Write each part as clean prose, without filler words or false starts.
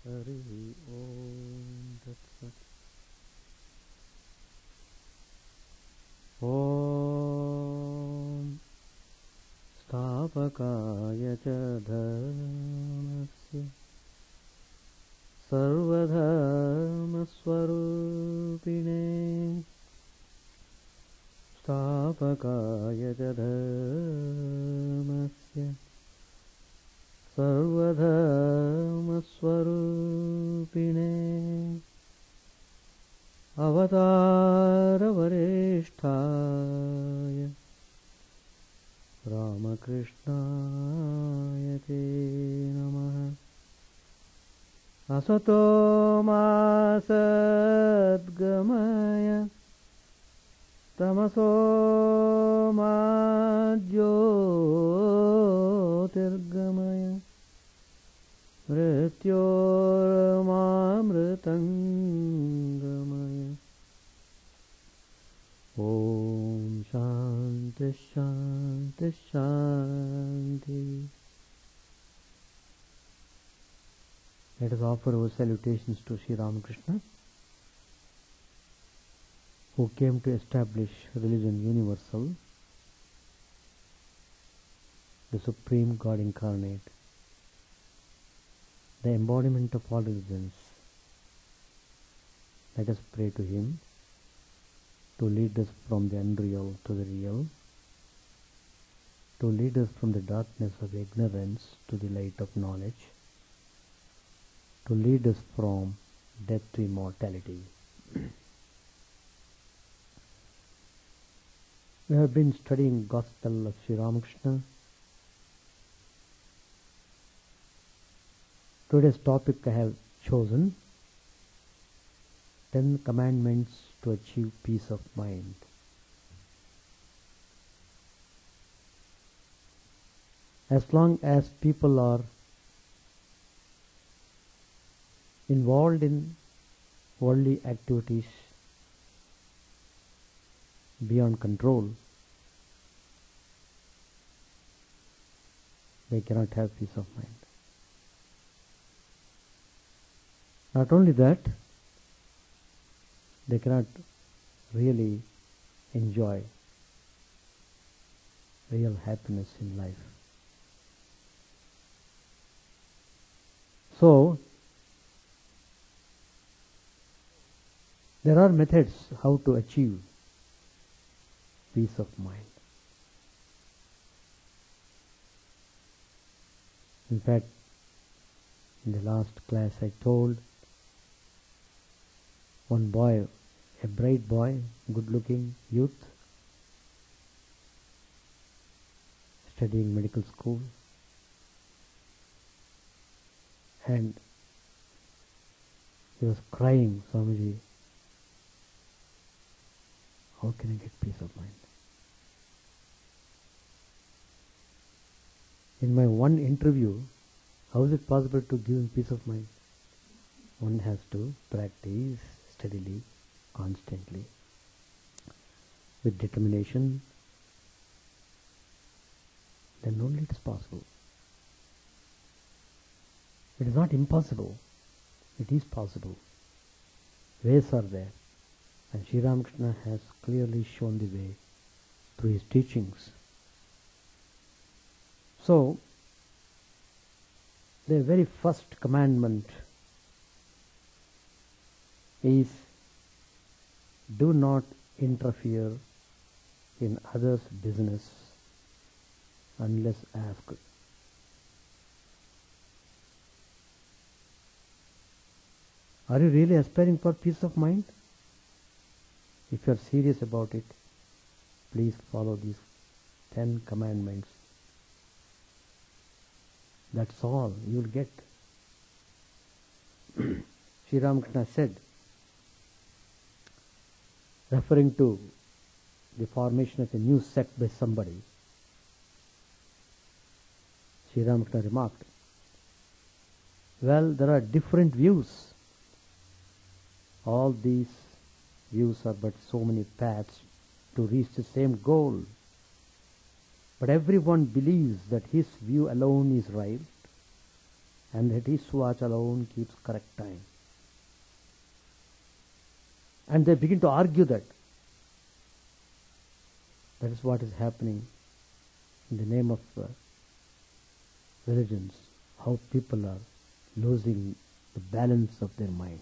Hari Om Tat Sat. Om Stapakaya Cha Dharmasya Sarvadharma Swarupine Stapakaya Cha Dharmasya Sarvadharma Swarupine Avatara Varishtaya Ramakrishna Math Namaha Asato Ma Sadgamaya Tamaso Ma Jyotirgamaya Mrityormamritangamaya Om Shanti Shanti Shanti. Let us offer our salutations to Sri Ramakrishna, who came to establish religion universal, the Supreme God incarnate, the embodiment of all religions. Let us pray to him to lead us from the unreal to the real, to lead us from the darkness of ignorance to the light of knowledge, to lead us from death to immortality. We have been studying Gospel of Sri Ramakrishna. Today's topic I have chosen 10 Commandments to achieve peace of mind. As long as people are involved in worldly activities beyond control, they cannot have peace of mind. Not only that, they cannot really enjoy real happiness in life. So, there are methods how to achieve peace of mind. In fact, in the last class I told one boy, a bright boy, good-looking youth, studying medical school, and he was crying, Swamiji, how can I get peace of mind? In my one interview, how is it possible to give him peace of mind? One has to practice steadily, constantly, with determination, then only it is possible. It is not impossible, it is possible. Ways are there, and Sri Ramakrishna has clearly shown the way through his teachings. So, the very first commandment is, do not interfere in others' business unless asked. Are you really aspiring for peace of mind? If you are serious about it, please follow these 10 commandments. That's all you will get. Sri Ramakrishna said, referring to the formation of a new sect by somebody, Sri Ramakrishna remarked, well, there are different views. All these views are but so many paths to reach the same goal. But everyone believes that his view alone is right, and that his watch alone keeps correct time. And they begin to argue that. That is what is happening in the name of religions, how people are losing the balance of their mind.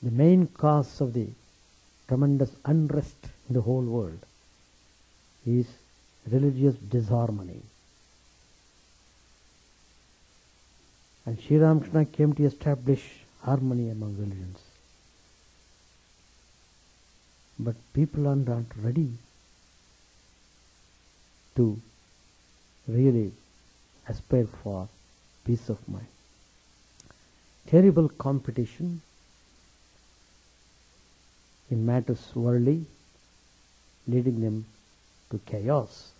The main cause of the tremendous unrest in the whole world is religious disharmony. And Sri Ramakrishna came to establish harmony among religions. But people are not ready to really aspire for peace of mind. Terrible competition in matters worldly, leading them to chaos.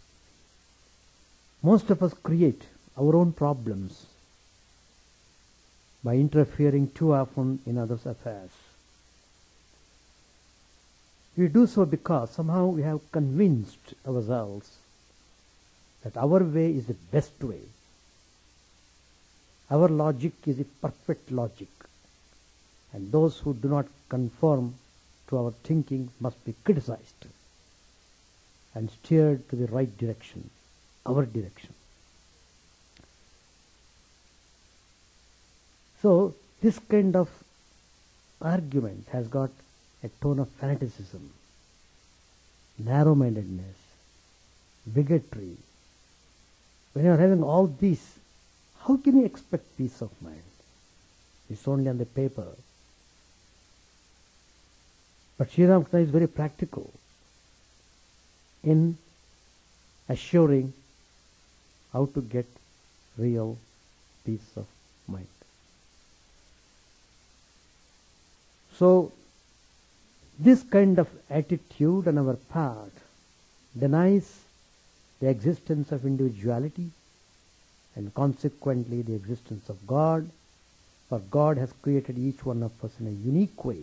Most of us create our own problems by interfering too often in others' affairs. We do so because somehow we have convinced ourselves that our way is the best way. Our logic is the perfect logic, and those who do not conform to our thinking must be criticized and steered to the right direction, our direction. So this kind of argument has got a tone of fanaticism, narrow-mindedness, bigotry. When you are having all these, how can you expect peace of mind? It's only on the paper. But Sri Ramakrishna is very practical in assuring how to get real peace of mind. So, this kind of attitude on our part denies the existence of individuality and consequently the existence of God, for God has created each one of us in a unique way.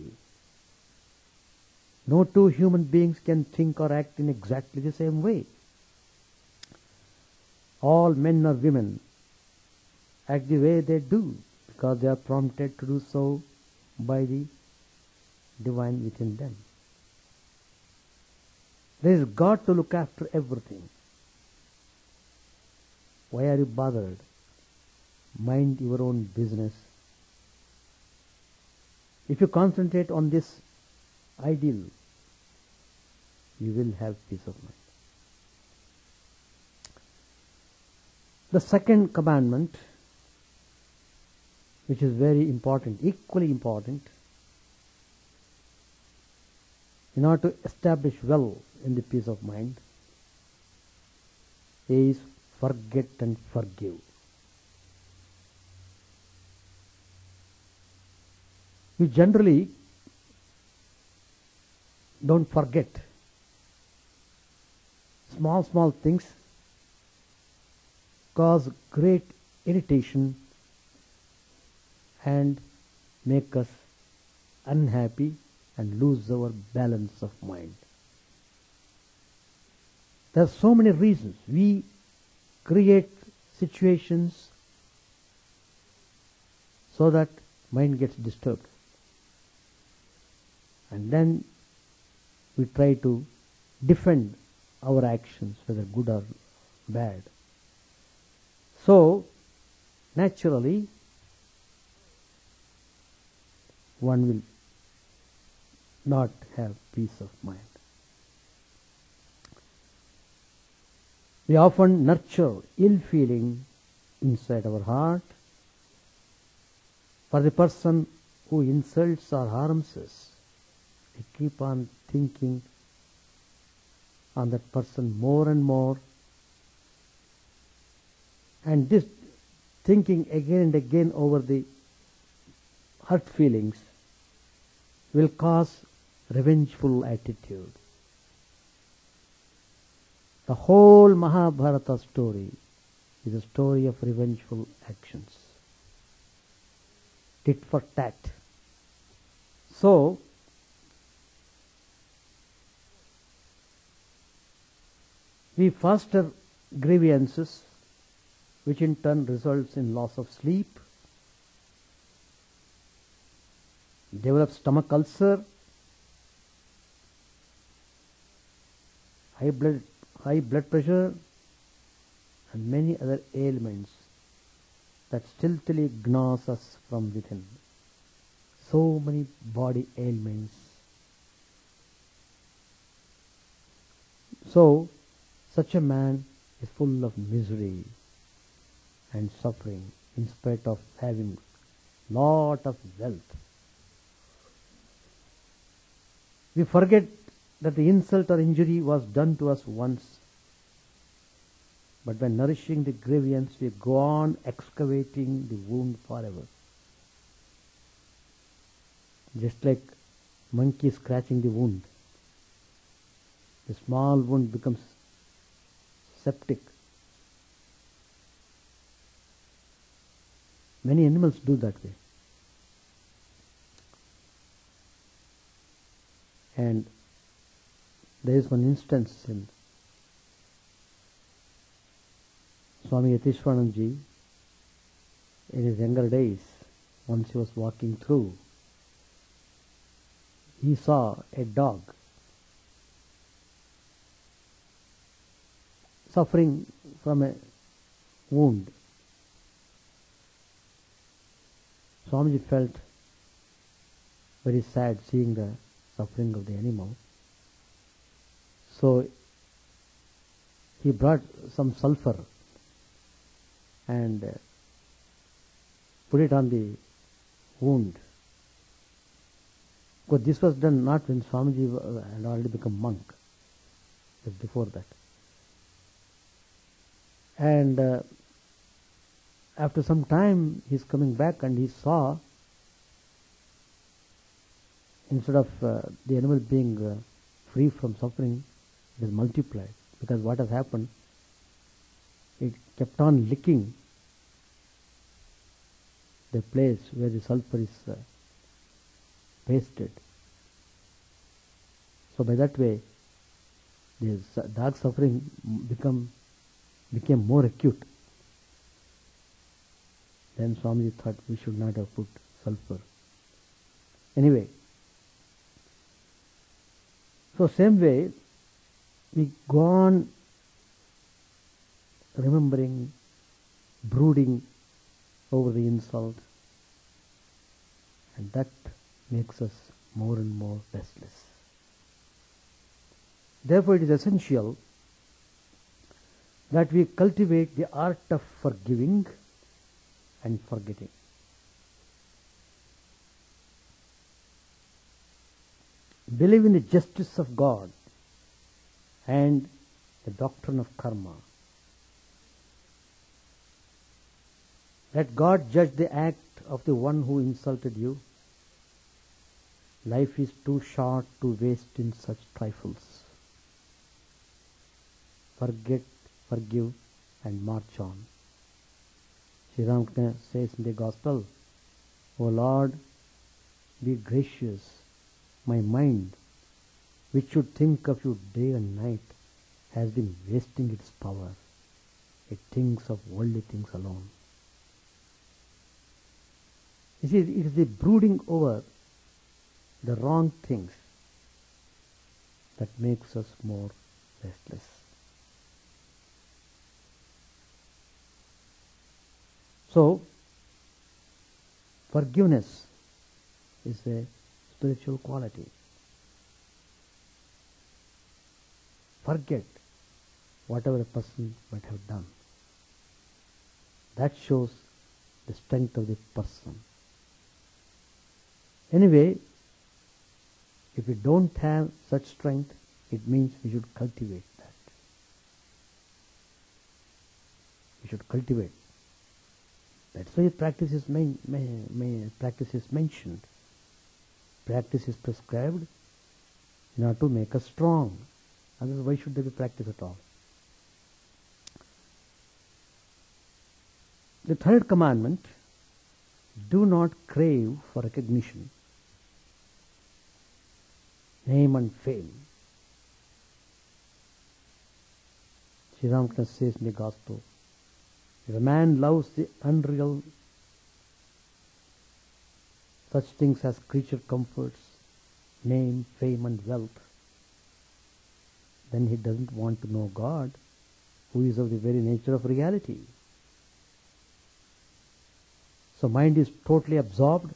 No two human beings can think or act in exactly the same way. All men or women act the way they do because they are prompted to do so by the divine within them. There is God to look after everything. Why are you bothered? Mind your own business. If you concentrate on this ideal, you will have peace of mind. The second commandment, which is very important, equally important, in order to establish well in the peace of mind, is forget and forgive. We generally don't forget. Small things cause great irritation and make us unhappy and lose our balance of mind. There are so many reasons. We create situations so that mind gets disturbed. And then we try to defend our actions, whether good or bad. So, naturally, one will not have peace of mind. We often nurture ill feeling inside our heart for the person who insults or harms us. We keep on thinking on that person more and more, and this thinking again and again over the hurt feelings will cause revengeful attitude. The whole Mahabharata story is a story of revengeful actions. Tit for tat. So, we foster grievances which in turn results in loss of sleep, develops stomach ulcer, high blood pressure, and many other ailments that stealthily gnaws us from within. So many body ailments. So, such a man is full of misery and suffering in spite of having lot of wealth. We forget that the insult or injury was done to us once, but by nourishing the grievance, we go on excavating the wound forever. Just like monkey scratching the wound. The small wound becomes septic. Many animals do that way. And there is one instance in Swami Yatishwananji, in his younger days, once he was walking through, he saw a dog suffering from a wound. Swamiji felt very sad seeing the suffering of the animal. So he brought some sulfur and put it on the wound. Because this was done not when Swamiji had already become monk, it was before that. And after some time he is coming back and he saw, instead of the animal being free from suffering, it is multiplied. Because what has happened, it kept on licking the place where the sulfur is pasted. So by that way, the dog suffering became more acute. Then Swamiji thought we should not have put sulfur. Anyway, so same way, we go on remembering, brooding over the insult, and that makes us more and more restless. Therefore, it is essential that we cultivate the art of forgiving and forgetting. Believe in the justice of God and the doctrine of karma. Let God judge the act of the one who insulted you. Life is too short to waste in such trifles. Forget, forgive, and march on. Sri Ramakrishna says in the Gospel, O Lord, be gracious. My mind, which should think of you day and night, has been wasting its power. It thinks of worldly things alone. You see, it is the brooding over the wrong things that makes us more restless. So, forgiveness is a spiritual quality. Forget whatever a person might have done. That shows the strength of the person. Anyway, if we don't have such strength, it means we should cultivate that. We should cultivate. That's why practice is mentioned. Practice is prescribed in order to make us strong. Otherwise, why should there be practice at all? The third commandment, do not crave for recognition, name and fame. Sri Ramakrishna says in the Gospel, If a man loves the unreal, such things as creature comforts, name, fame and wealth, then he doesn't want to know God, who is of the very nature of reality. So mind is totally absorbed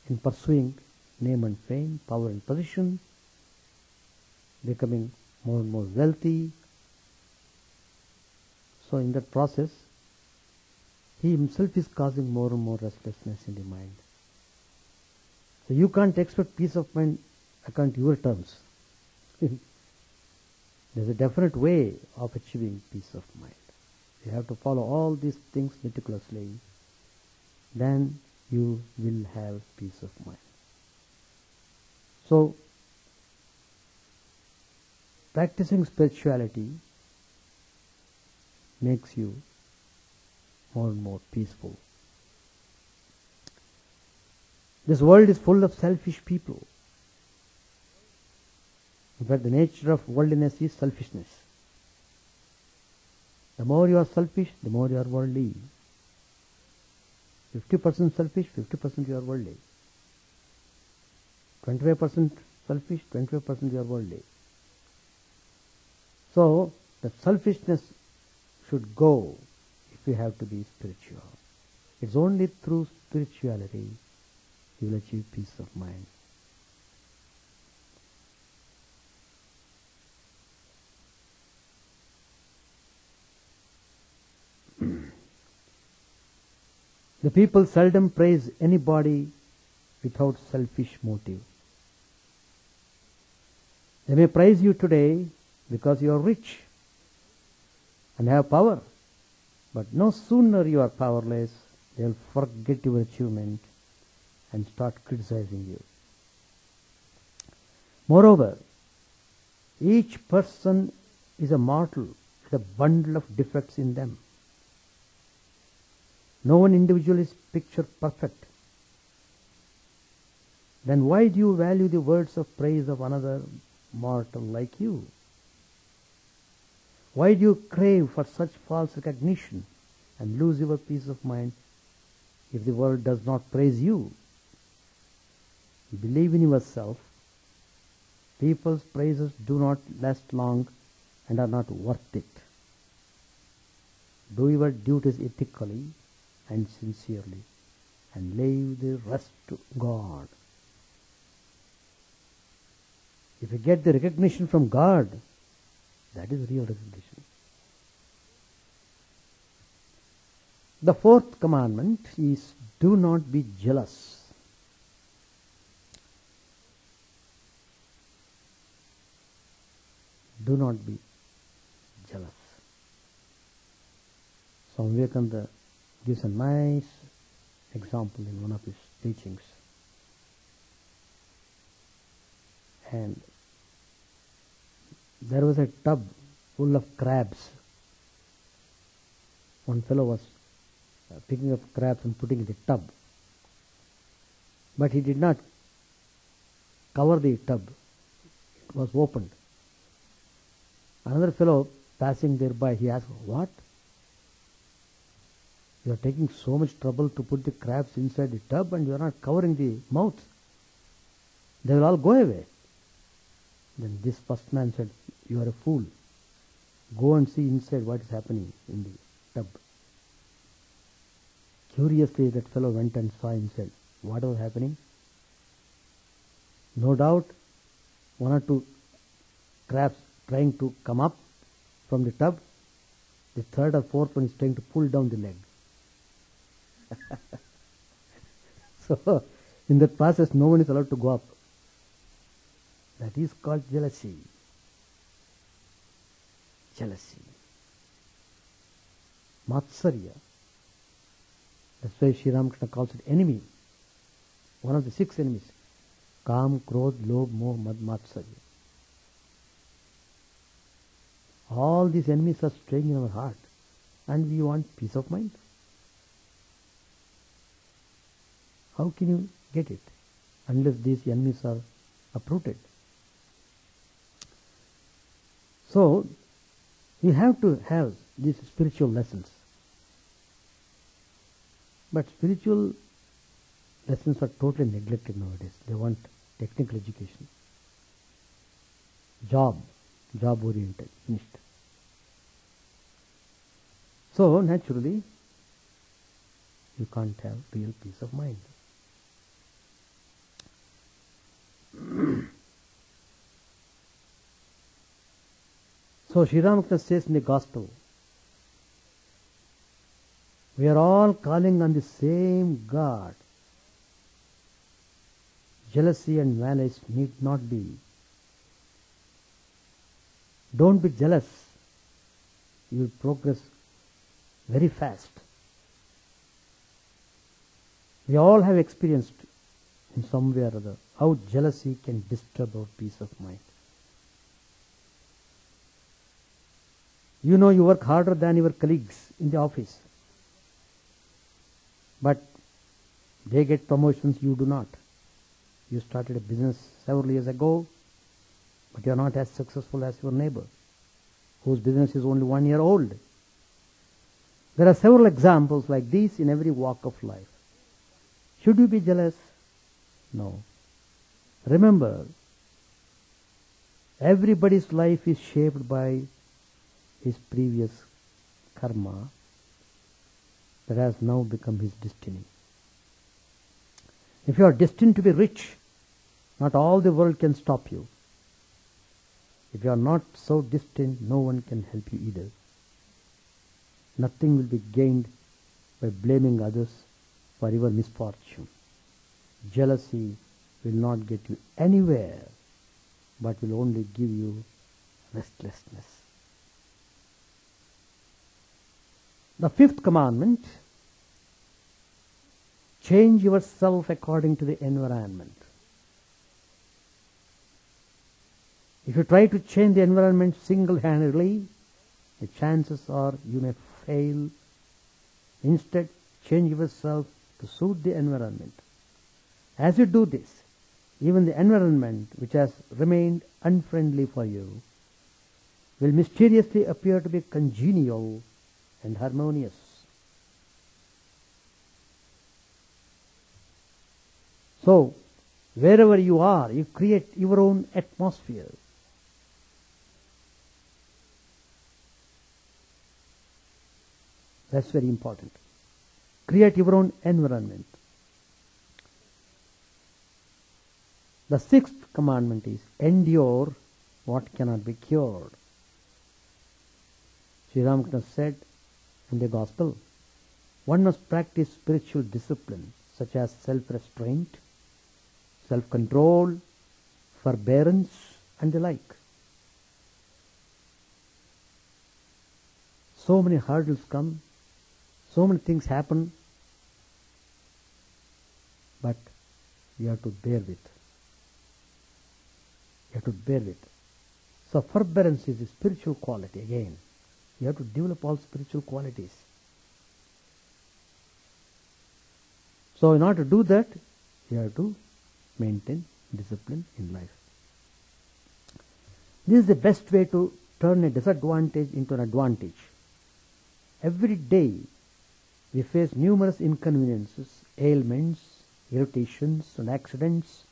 in pursuing name and fame, power and position, becoming more and more wealthy. So in that process, he himself is causing more and more restlessness in the mind. So you can't expect peace of mind according to your terms. There's a definite way of achieving peace of mind. You have to follow all these things meticulously. Then you will have peace of mind. So, practicing spirituality makes you more and more peaceful. This world is full of selfish people. In fact, the nature of worldliness is selfishness. The more you are selfish, the more you are worldly. 50% selfish, 50% you are worldly. 25% selfish, 25% you are worldly. So, the selfishness should go if you have to be spiritual. It's only through spirituality you will achieve peace of mind. The people seldom praise anybody without selfish motive. They may praise you today because you are rich and have power, but no sooner you are powerless, they will forget your achievement and start criticizing you. Moreover, each person is a mortal with a bundle of defects in them. No one individual is picture perfect. Then why do you value the words of praise of another mortal like you? Why do you crave for such false recognition and lose your peace of mind if the world does not praise you? Believe in yourself. People's praises do not last long and are not worth it. Do your duties ethically and sincerely, and leave the rest to God. If you get the recognition from God, that is real recognition. The fourth commandment is, do not be jealous. Do not be jealous. Swami Vivekananda gives a nice example in one of his teachings. And there was a tub full of crabs. One fellow was picking up crabs and putting in the tub. But he did not cover the tub. It was opened. Another fellow passing thereby, he asked, "What? You are taking so much trouble to put the crabs inside the tub and you are not covering the mouth. They will all go away." Then this first man said, "You are a fool. Go and see inside what is happening in the tub." Curiously, that fellow went and saw inside. What was happening? No doubt, one or two crabs trying to come up from the tub. The third or fourth one is trying to pull down the leg. So, in that process, no one is allowed to go up. That is called jealousy. Jealousy. Matsarya. That's why Sri Ramakrishna calls it enemy. One of the 6 enemies. Kam, Krodh, Lobh, Moh, Mad, Matsarya. All these enemies are staying in our heart. And we want peace of mind. How can you get it unless these enemies are uprooted? So, you have to have these spiritual lessons. But spiritual lessons are totally neglected nowadays. They want technical education. Job oriented, finished. So naturally, you can't have real peace of mind. So Sri Ramakrishna says in the Gospel, we are all calling on the same God. Jealousy and malice need not be. Don't be jealous. You will progress very fast. We all have experienced in some way or other how jealousy can disturb our peace of mind. You know you work harder than your colleagues in the office, but they get promotions, you do not. You started a business several years ago, but you are not as successful as your neighbor, whose business is only 1 year old. There are several examples like these in every walk of life. Should you be jealous? No. Remember, everybody's life is shaped by his previous karma that has now become his destiny. If you are destined to be rich, not all the world can stop you. If you are not so destined, no one can help you either. Nothing will be gained by blaming others for your misfortune. Jealousy will not get you anywhere, but will only give you restlessness. The fifth commandment, change yourself according to the environment. If you try to change the environment single-handedly, the chances are you may fail. Instead, change yourself to suit the environment. As you do this, even the environment which has remained unfriendly for you will mysteriously appear to be congenial and harmonious. So, wherever you are, you create your own atmosphere. That's very important. Create your own environment. The sixth commandment is endure what cannot be cured. Sri Ramakrishna said in the Gospel, one must practice spiritual discipline such as self-restraint, self-control, forbearance, and the like. So many hurdles come, so many things happen, but we have to bear with. You have to bear with. So forbearance is a spiritual quality again. You have to develop all spiritual qualities. So in order to do that, you have to maintain discipline in life. This is the best way to turn a disadvantage into an advantage. Every day we face numerous inconveniences, ailments, irritations and accidents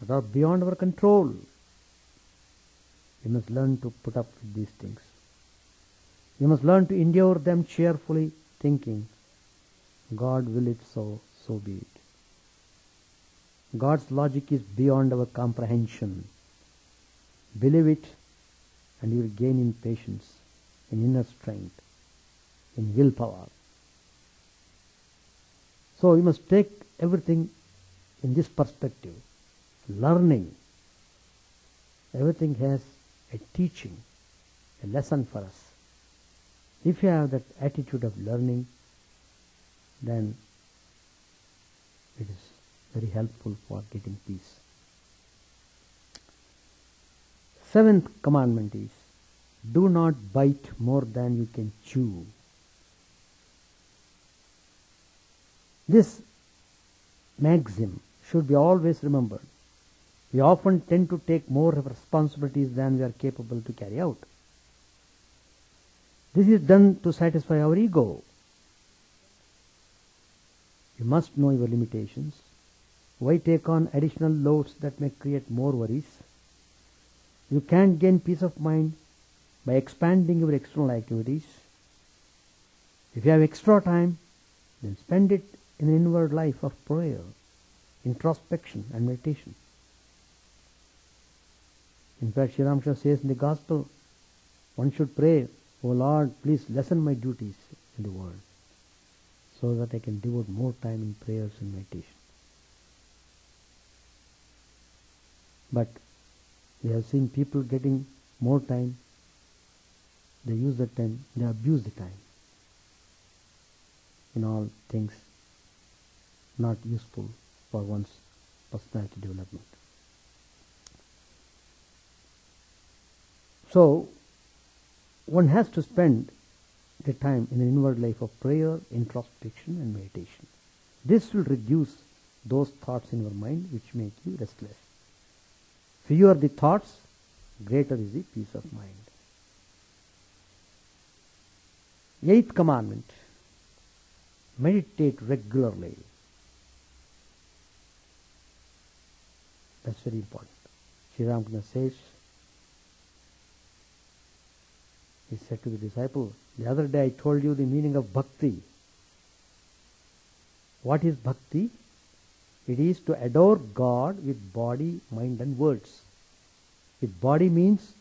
that are beyond our control. We must learn to put up with these things. We must learn to endure them cheerfully, thinking, God will it so, so be it. God's logic is beyond our comprehension. Believe it, and you will gain in patience, in inner strength, in willpower. So we must take everything in this perspective. Learning. Everything has a teaching, a lesson for us. If you have that attitude of learning, then it is very helpful for getting peace. Seventh commandment is, do not bite more than you can chew. This maxim should be always remembered. We often tend to take more responsibilities than we are capable to carry out. This is done to satisfy our ego. You must know your limitations. Why take on additional loads that may create more worries? You can't gain peace of mind by expanding your external activities. If you have extra time, then spend it in an inward life of prayer, introspection and meditation. In fact, Sri Ramakrishna says in the Gospel, one should pray, "O Lord, please lessen my duties in the world, so that I can devote more time in prayers and meditation." But we have seen people getting more time, they use the time, they abuse the time in all things not useful for one's personality development. So, one has to spend the time in an inward life of prayer, introspection and meditation. This will reduce those thoughts in your mind which make you restless. Fewer the thoughts, greater is the peace of mind. Eighth commandment, meditate regularly. That's very important. Sri Ramakrishna says, he said to the disciple, "The other day I told you the meaning of bhakti." What is bhakti? It is to adore God with body, mind and words. With body means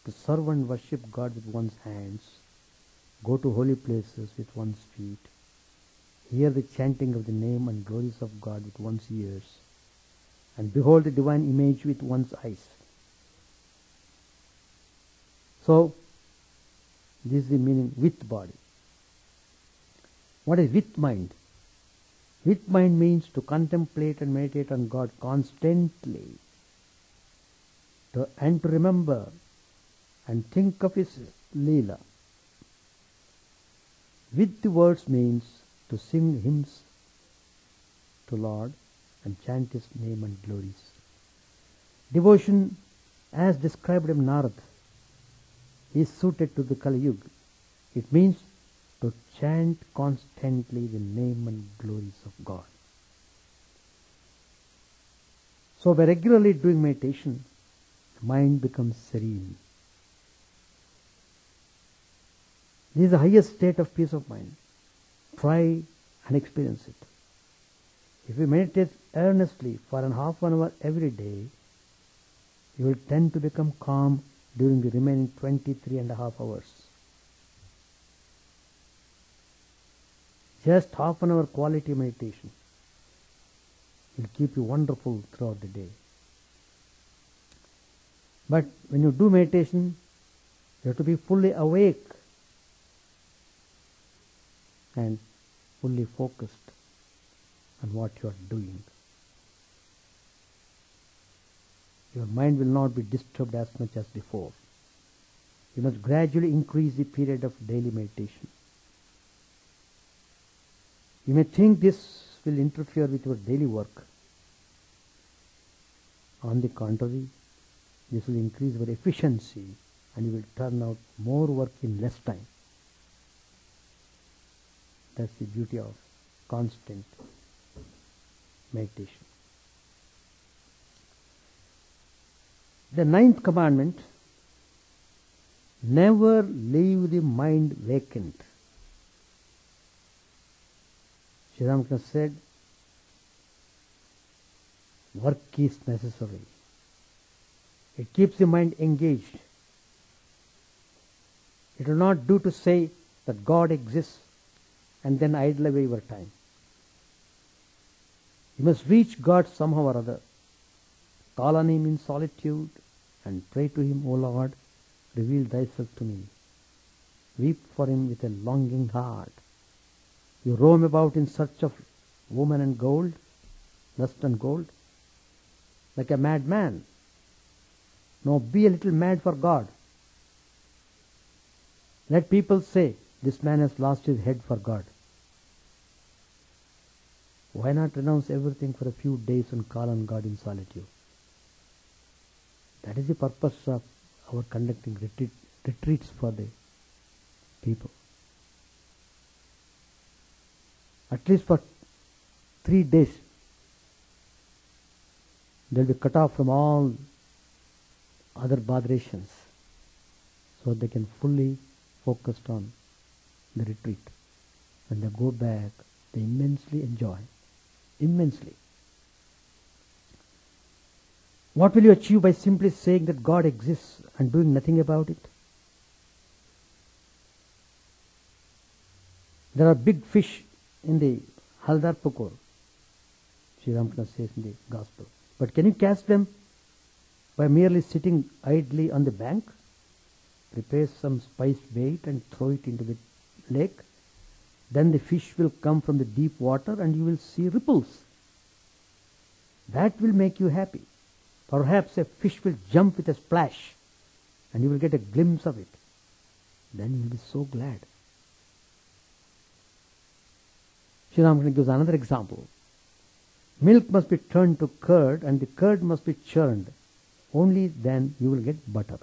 to serve and worship God with one's hands, go to holy places with one's feet, hear the chanting of the name and glories of God with one's ears, and behold the divine image with one's eyes. So, this is the meaning with body. What is with mind? With mind means to contemplate and meditate on God constantly, and to remember and think of His Leela. With the words means to sing hymns to Lord and chant His name and glories. Devotion, as described in Narad, is suited to the Kali Yuga. It means to chant constantly the name and glories of God. So by regularly doing meditation, the mind becomes serene. This is the highest state of peace of mind. Try and experience it. If you meditate earnestly for half an hour every day, you will tend to become calm during the remaining 23.5 hours. Just half an hour quality meditation will keep you wonderful throughout the day. But when you do meditation, you have to be fully awake and fully focused on what you are doing. Your mind will not be disturbed as much as before. You must gradually increase the period of daily meditation. You may think this will interfere with your daily work. On the contrary, this will increase your efficiency and you will turn out more work in less time. That's the beauty of constant meditation. The 9th commandment, never leave the mind vacant. Sri Ramakrishna said, work is necessary. It keeps the mind engaged. It will not do to say that God exists and then idle away your time. You must reach God somehow or other. Call on Him in solitude and pray to Him, "O Lord, reveal Thyself to me." Weep for Him with a longing heart. You roam about in search of woman and gold, lust and gold, like a madman. No, be a little mad for God. Let people say, "This man has lost his head for God." Why not renounce everything for a few days and call on God in solitude? That is the purpose of our conducting retreats for the people. At least for 3 days they'll be cut off from all other botherations, so they can fully focus on the retreat. When they go back, they immensely enjoy. Immensely. What will you achieve by simply saying that God exists and doing nothing about it? There are big fish in the Haldar Pukur, Sri Ramakrishna says in the Gospel. But can you catch them by merely sitting idly on the bank? Prepare some spiced bait and throw it into the lake. Then the fish will come from the deep water and you will see ripples. That will make you happy. Perhaps a fish will jump with a splash and you will get a glimpse of it. Then you will be so glad. Sri Ramakrishna gives another example. Milk must be turned to curd and the curd must be churned. Only then you will get butter.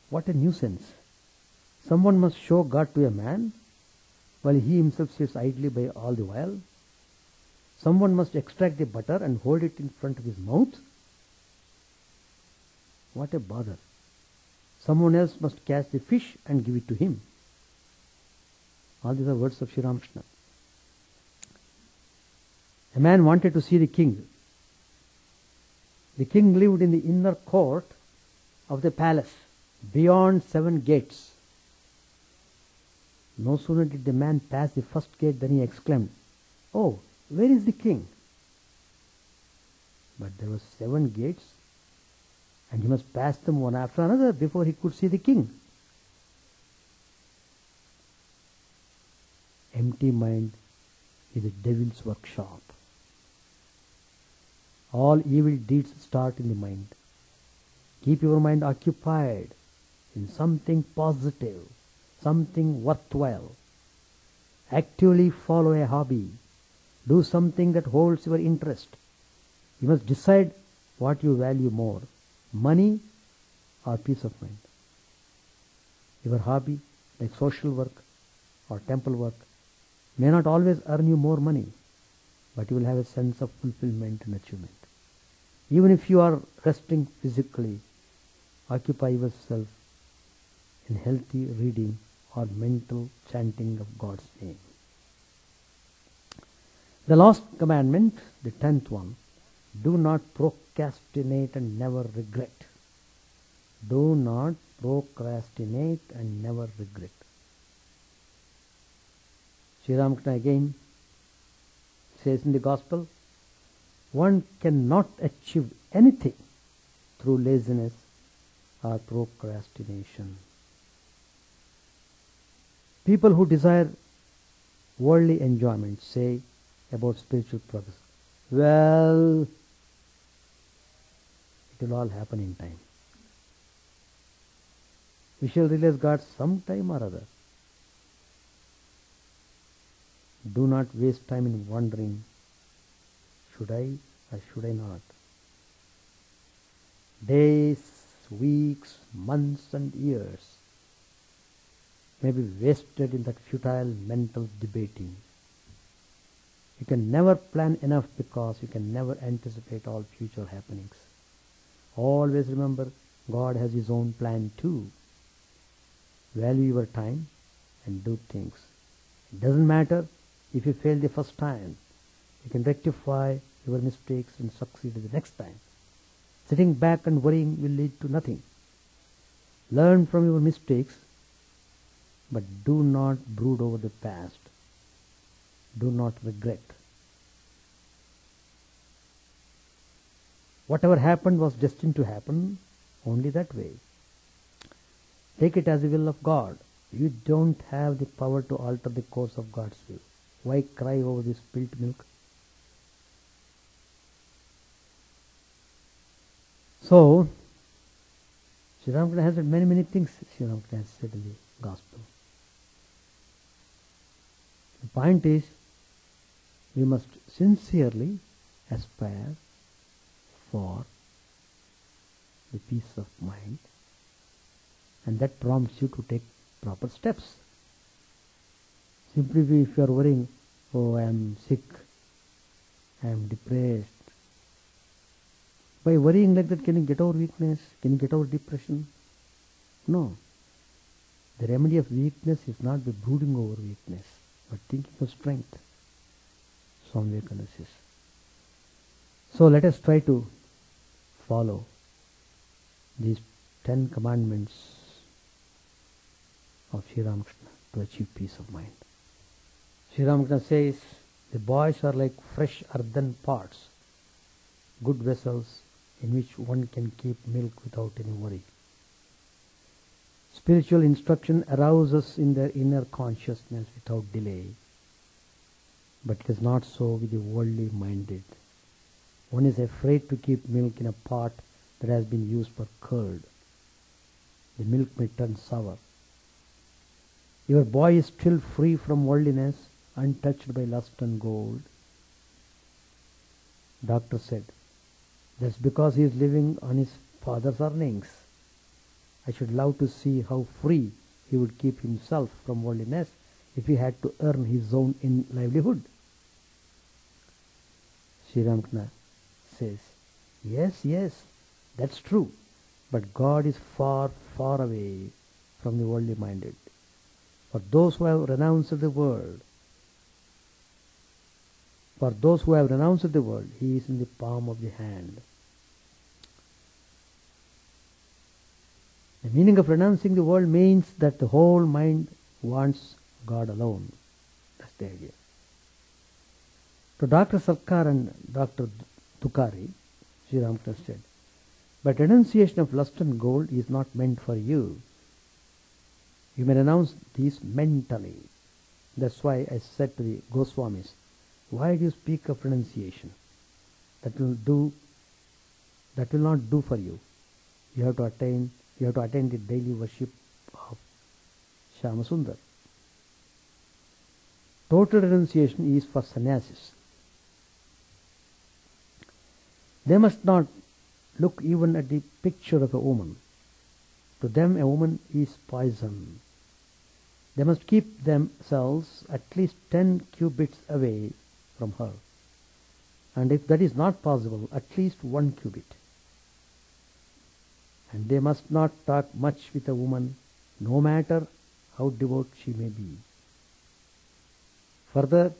What a nuisance. Someone must show God to a man while he himself sits idly by all the while. Someone must extract the butter and hold it in front of his mouth. What a bother. Someone else must catch the fish and give it to him. All these are words of Sri Ramakrishna. A man wanted to see the king. The king lived in the inner court of the palace, beyond 7 gates. No sooner did the man pass the first gate than he exclaimed, "Oh, where is the king?" But there were 7 gates and he must pass them one after another before he could see the king. Empty mind is a devil's workshop. All evil deeds start in the mind. Keep your mind occupied in something positive, something worthwhile. Actively follow a hobby. Do something that holds your interest. You must decide what you value more, money or peace of mind. Your hobby, like social work or temple work, may not always earn you more money, but you will have a sense of fulfillment and achievement. Even if you are resting physically, occupy yourself in healthy reading or mental chanting of God's name. The last commandment, the 10th one, do not procrastinate and never regret. Do not procrastinate and never regret. Sri Ramakrishna again says in the Gospel, one cannot achieve anything through laziness or procrastination. People who desire worldly enjoyment say about spiritual progress, well, it will all happen in time. We shall realize God sometime or other. Do not waste time in wondering, should I or should I not? Days, weeks, months and years may be wasted in that futile mental debating. You can never plan enough because you can never anticipate all future happenings. Always remember, God has His own plan too. Value your time and do things. It doesn't matter if you fail the first time. You can rectify your mistakes and succeed the next time. Sitting back and worrying will lead to nothing. Learn from your mistakes, but do not brood over the past. Do not regret. Whatever happened was destined to happen only that way. Take it as the will of God. You don't have the power to alter the course of God's will. Why cry over the spilt milk? So, Sri Ramakrishna has said many things Sri Ramakrishna has said in the Gospel. The point is, we must sincerely aspire for the peace of mind, and that prompts you to take proper steps. Simply if you are worrying, oh, I am sick, I am depressed. By worrying like that, can you get over weakness? Can you get over depression? No. The remedy of weakness is not by brooding over weakness, but thinking of strength. Swami Vivekananda says. So let us try to follow these 10 commandments of Sri Ramakrishna to achieve peace of mind. Sri Ramakrishna says, the boys are like fresh earthen pots, good vessels in which one can keep milk without any worry. Spiritual instruction arouses in their inner consciousness without delay. But it is not so with the worldly minded. One is afraid to keep milk in a pot that has been used for curd. The milk may turn sour. Your boy is still free from worldliness, untouched by lust and gold. Doctor said, that's because he is living on his father's earnings. I should love to see how free he would keep himself from worldliness if he had to earn his own livelihood. Sri Ramakrishna says, yes, that's true. But God is far, far away from the worldly minded. For those who have renounced the world, He is in the palm of the hand. The meaning of renouncing the world means that the whole mind wants God alone. That's the idea. To Dr. Sarkar and Dr. Tukari, Sri Ramakrishna said, but renunciation of lust and gold is not meant for you. You may renounce these mentally. That's why I said to the Goswamis, why do you speak of renunciation? That will not do for you. You have to attend the daily worship of Shyamasundar. Total renunciation is for sannyasis. They must not look even at the picture of a woman. To them a woman is poison. They must keep themselves at least 10 cubits away from her. And if that is not possible, at least 1 cubit. And they must not talk much with a woman, no matter how devout she may be. Further,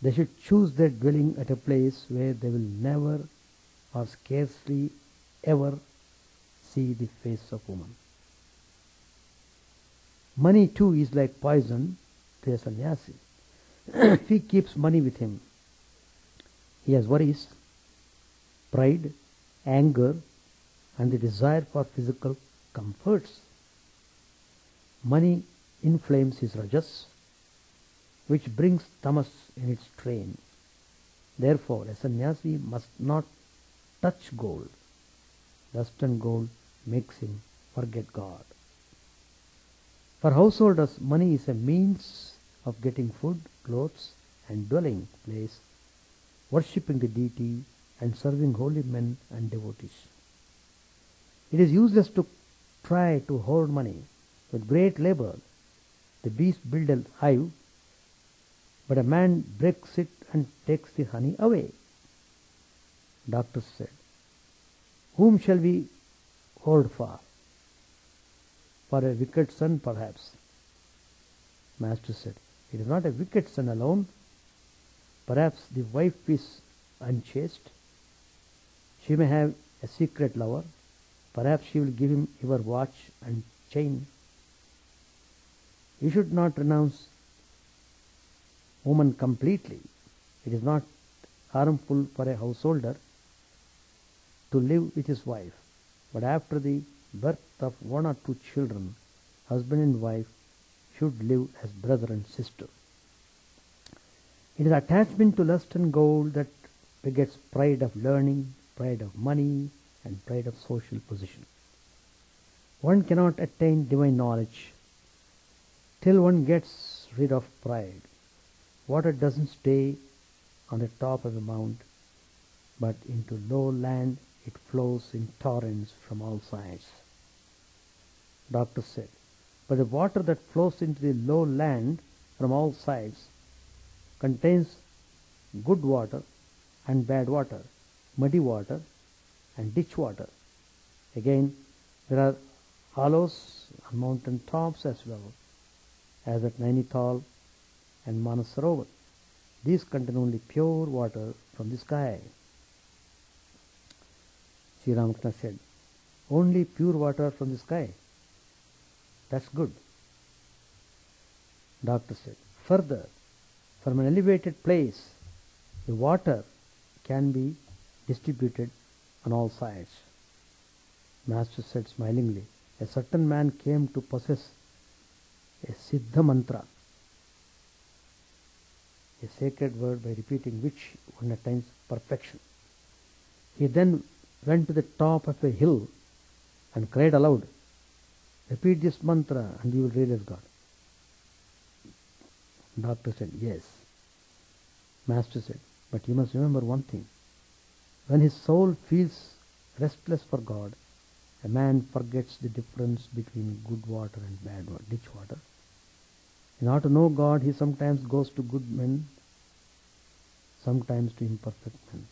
they should choose their dwelling at a place where they will never or scarcely ever see the face of woman. Money too is like poison to a sannyasi. If he keeps money with him, he has worries, pride, anger, and the desire for physical comforts. Money inflames his rajas, which brings tamas in its train. Therefore, a sannyasi must not touch gold. Lust and gold makes him forget God. For householders, money is a means of getting food, clothes, and dwelling place, worshipping the deity, and serving holy men and devotees. It is useless to try to hoard money. With great labor, the bees build a hive, but a man breaks it and takes the honey away. Doctor said, whom shall we hoard for? For a wicked son, perhaps. Master said, it is not a wicked son alone. Perhaps the wife is unchaste. She may have a secret lover. Perhaps she will give him your watch and chain. You should not renounce woman completely. It is not harmful for a householder to live with his wife, but after the birth of 1 or 2 children, husband and wife should live as brother and sister. It is attachment to lust and gold that begets pride of learning, pride of money, and pride of social position. One cannot attain divine knowledge till one gets rid of pride. Water doesn't stay on the top of a mount, but into low land it flows in torrents from all sides. Doctor said, but the water that flows into the low land from all sides, contains good water and bad water, muddy water and ditch water. Again, there are hollows on mountain tops as well, as at Nainital and Manasarovar. These contain only pure water from the sky. Sri Ramakrishna said, only pure water from the sky. That's good. Doctor said, further, from an elevated place, the water can be distributed on all sides. Master said smilingly, a certain man came to possess a Siddha mantra, a sacred word by repeating which one attains perfection. He then went to the top of a hill and cried aloud, repeat this mantra and you will realize God. Doctor said, yes. Master said, but you must remember one thing. When his soul feels restless for God, a man forgets the difference between good water and bad water, ditch water. In order to know God, he sometimes goes to good men, sometimes to imperfect men.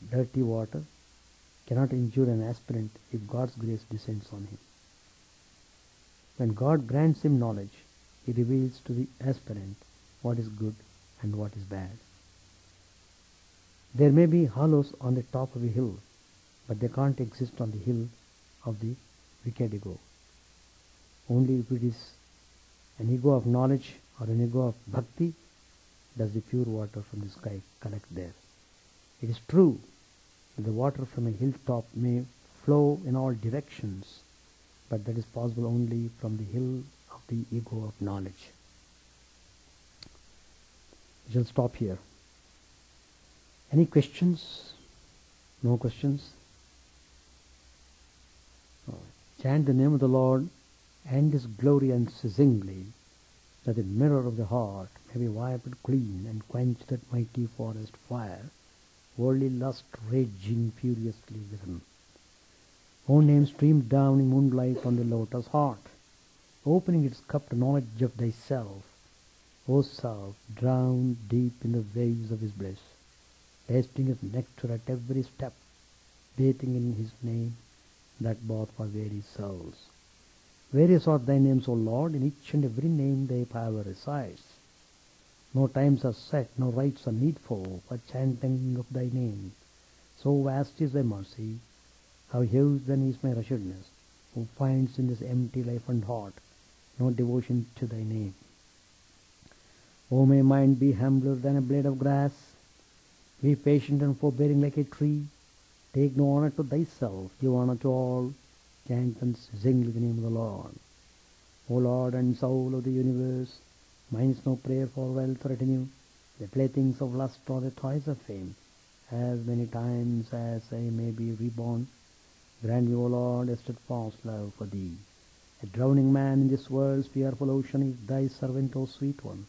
Dirty water cannot injure an aspirant if God's grace descends on him. When God grants him knowledge, he reveals to the aspirant what is good and what is bad. There may be hollows on the top of a hill, but they can't exist on the hill of the wicked ego. Only if it is an ego of knowledge or an ego of bhakti does the pure water from the sky collect there. It is true that the water from a hilltop may flow in all directions, but that is possible only from the hill of the ego of knowledge. We shall stop here. Any questions? No questions? Chant the name of the Lord and His glory unceasingly, that the mirror of the heart may be wiped clean and quench that mighty forest fire, worldly lust raging furiously within. O name streamed down in moonlight on the lotus heart, opening its cup to knowledge of thyself. O self, drowned deep in the waves of His bliss, tasting His nectar at every step, bathing in His name, that bought for very souls. Various are thy names, O Lord, in each and every name thy power resides. No times are set, no rites are needful for chanting of thy name. So vast is thy mercy, how huge then is my wretchedness, who finds in this empty life and heart no devotion to thy name. O may mind be humbler than a blade of grass, be patient and forbearing like a tree, take no honor to thyself, give honor to all, chant and sing the name of the Lord. O Lord and soul of the universe, mine is no prayer for wealth or retinue, the playthings of lust or the toys of fame. As many times as I may be reborn, grant me, O Lord, a steadfast love for thee. A drowning man in this world's fearful ocean is thy servant, O sweet one.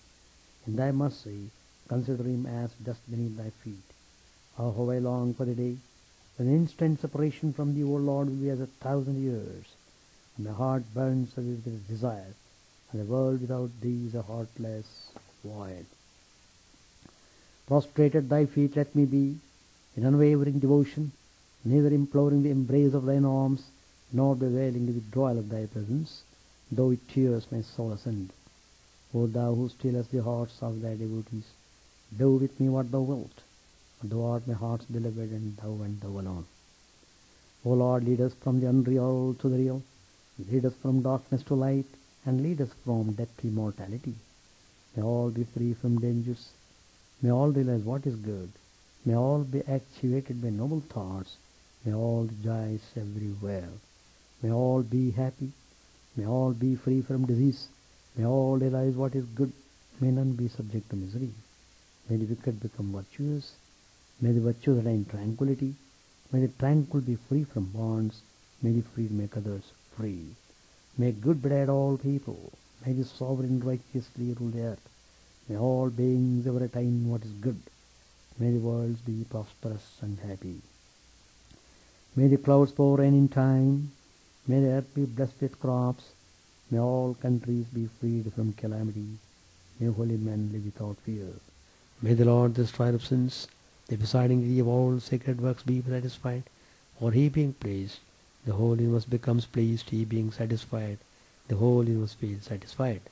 In thy mercy, consider him as dust beneath thy feet. Oh, how I long for the day when instant separation from thee, O Lord, will be as 1,000 years. And my heart burns with this desire, and the world without thee is a heartless void. Prostrate at thy feet let me be, in unwavering devotion, neither imploring the embrace of thine arms, nor bewailing the withdrawal of thy presence, though with tears my soul ascend. O thou who stillest the hearts of thy devotees, do with me what thou wilt, for thou art my heart's beloved, and thou alone. O Lord, lead us from the unreal to the real, lead us from darkness to light, and lead us from death to immortality. May all be free from dangers, may all realize what is good, may all be actuated by noble thoughts, may all rejoice everywhere, may all be happy, may all be free from disease, may all realize what is good, may none be subject to misery. May the wicked become virtuous, may the virtuous attain tranquility, may the tranquil be free from bonds, may the free make others free. May good betide all people, may the sovereign righteously rule the earth, may all beings ever attain what is good, may the worlds be prosperous and happy. May the clouds pour rain in time, may the earth be blessed with crops, May all countries be freed from calamity. May holy men live without fear. May the Lord destroyer of sins, the presiding deity of all sacred works, be satisfied. For he being pleased, the whole universe becomes pleased. He being satisfied, the whole universe feels satisfied.